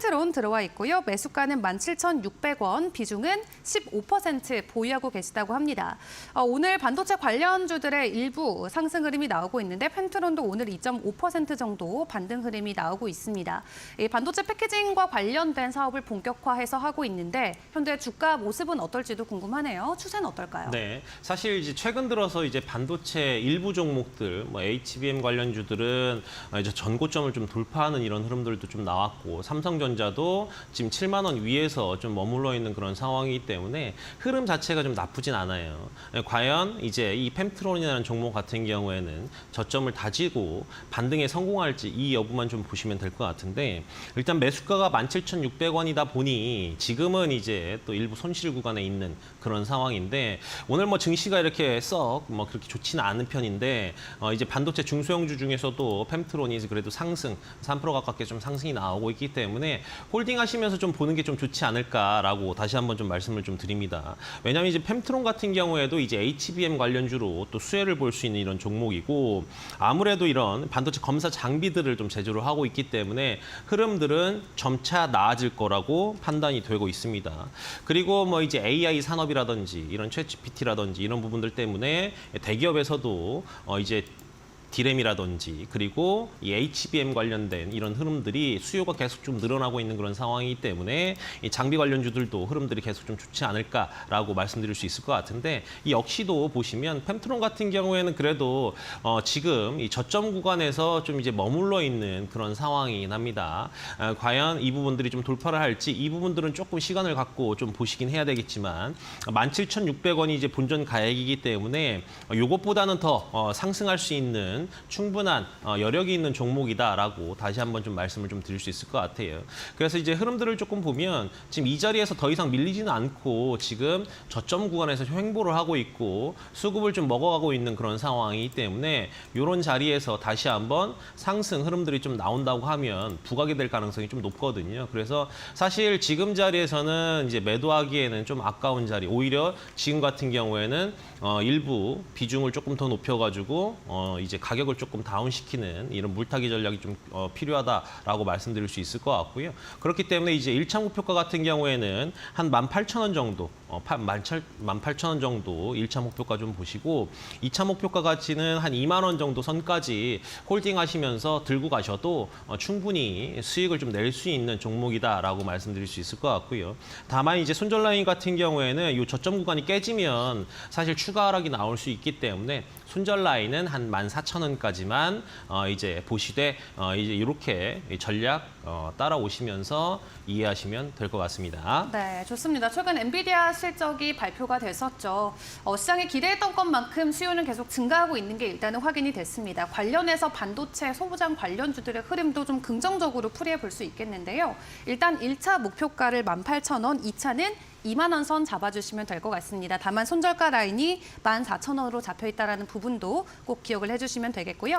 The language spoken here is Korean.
펜트론 들어와 있고요. 매수가는 17,600원, 비중은 15% 보유하고 계시다고 합니다. 오늘 반도체 관련주들의 일부 상승 흐름이 나오고 있는데 펜트론도 오늘 2.5% 정도 반등 흐름이 나오고 있습니다. 이 반도체 패키징과 관련된 사업을 본격화해서 하고 있는데 현재 주가 모습은 어떨지도 궁금하네요. 추세는 어떨까요? 네, 사실 이제 최근 들어서 이제 반도체 일부 종목들, 뭐 HBM 관련주들은 이제 전고점을 좀 돌파하는 이런 흐름들도 좀 나왔고, 삼성전자도 지금 7만 원 위에서 좀 머물러 있는 그런 상황이기 때문에 흐름 자체가 좀 나쁘진 않아요. 과연 이제 이 펜트론이라는 종목 같은 경우에는 저점을 다지고 반등에 성공할지 이 여부만 좀 보시면 될 것 같은데, 일단 매수가가 17,600원이다 보니 지금은 이제 또 일부 손실 구간에 있는 그런 상황인데, 오늘 뭐 증시가 이렇게 썩 뭐 그렇게 좋지는 않은 편인데 이제 반도체 중소형주 중에서도 펜트론이 그래도 상승 3% 가깝게 좀 상승이 나오고 있기 때문에 홀딩하시면서 좀 보는 게 좀 좋지 않을까라고 다시 한번 좀 말씀을 좀 드립니다. 왜냐하면 이제 펜트론 같은 경우에도 이제 HBM 관련주로 또 수혜를 볼 수 있는 이런 종목이고, 아무래도 이런 반도체 검사 장비들을 좀 제조를 하고 있기 때문에 흐름들은 점차 나아질 거라고 판단이 되고 있습니다. 그리고 뭐 이제 AI 산업이라든지 이런 챗GPT라든지 이런 부분들 때문에 대기업에서도 이제 디램이라든지 그리고 이 HBM 관련된 이런 흐름들이 수요가 계속 좀 늘어나고 있는 그런 상황이기 때문에 이 장비 관련주들도 흐름들이 계속 좀 좋지 않을까라고 말씀드릴 수 있을 것 같은데, 이 역시도 보시면 펜트론 같은 경우에는 그래도 지금 이 저점 구간에서 좀 이제 머물러 있는 그런 상황이긴 합니다. 과연 이 부분들이 좀 돌파를 할지 이 부분들은 조금 시간을 갖고 좀 보시긴 해야 되겠지만, 17,600원이 이제 본전 가액이기 때문에 이것보다는 더 상승할 수 있는 충분한 여력이 있는 종목이다라고 다시 한번 좀 말씀을 좀 드릴 수 있을 것 같아요. 그래서 이제 흐름들을 조금 보면 지금 이 자리에서 더 이상 밀리지는 않고 지금 저점 구간에서 횡보를 하고 있고 수급을 좀 먹어가고 있는 그런 상황이기 때문에 이런 자리에서 다시 한번 상승 흐름들이 좀 나온다고 하면 부각이 될 가능성이 좀 높거든요. 그래서 사실 지금 자리에서는 이제 매도하기에는 좀 아까운 자리, 오히려 지금 같은 경우에는 일부 비중을 조금 더 높여가지고 이제 가격을 조금 다운시키는 이런 물타기 전략이 좀 필요하다라고 말씀드릴 수 있을 것 같고요. 그렇기 때문에 이제 1차 목표가 같은 경우에는 한 18,000원 정도, 18,000원 정도 1차 목표가 좀 보시고, 2차 목표가 가치는 한 2만 원 정도 선까지 홀딩하시면서 들고 가셔도 충분히 수익을 좀 낼 수 있는 종목이다라고 말씀드릴 수 있을 것 같고요. 다만 이제 손절 라인 같은 경우에는 이 저점 구간이 깨지면 사실 추가 하락이 나올 수 있기 때문에 손절 라인은 한 14,000원까지만 이제 보시되 이제 이렇게 전략 따라오시면서 이해하시면 될 것 같습니다. 네, 좋습니다. 최근 엔비디아 실적이 발표가 됐었죠. 시장이 기대했던 것만큼 수요는 계속 증가하고 있는 게 일단은 확인이 됐습니다. 관련해서 반도체 소부장 관련주들의 흐름도 좀 긍정적으로 풀이해 볼 수 있겠는데요. 일단 1차 목표가를 18,000원, 2차는 2만 원 선 잡아주시면 될 것 같습니다. 다만 손절가 라인이 14,000원으로 잡혀 있다는 부분도 꼭 기억을 해주시면 되겠고요.